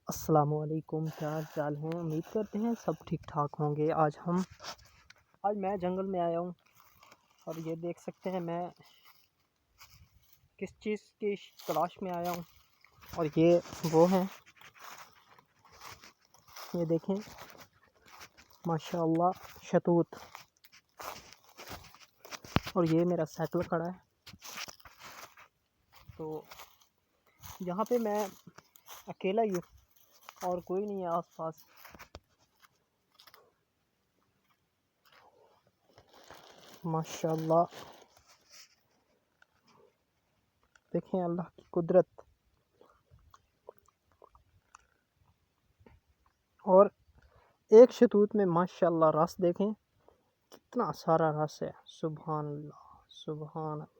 अस्सलामुअलैकुम, क्या हाल चाल हैं। उम्मीद करते हैं सब ठीक ठाक होंगे। आज मैं जंगल में आया हूँ और ये देख सकते हैं मैं किस चीज़ की तलाश में आया हूँ। और ये वो हैं, ये देखें माशाअल्लाह शतूत। और ये मेरा साइकिल खड़ा है। तो यहाँ पे मैं अकेला ही हूँ और कोई नहीं है आसपास। माशाअल्लाह देखें अल्लाह की कुदरत। और एक शतूत में माशाअल्लाह रस देखें, कितना सारा रस है। सुभान अल्लाह, सुभान अल्लाह।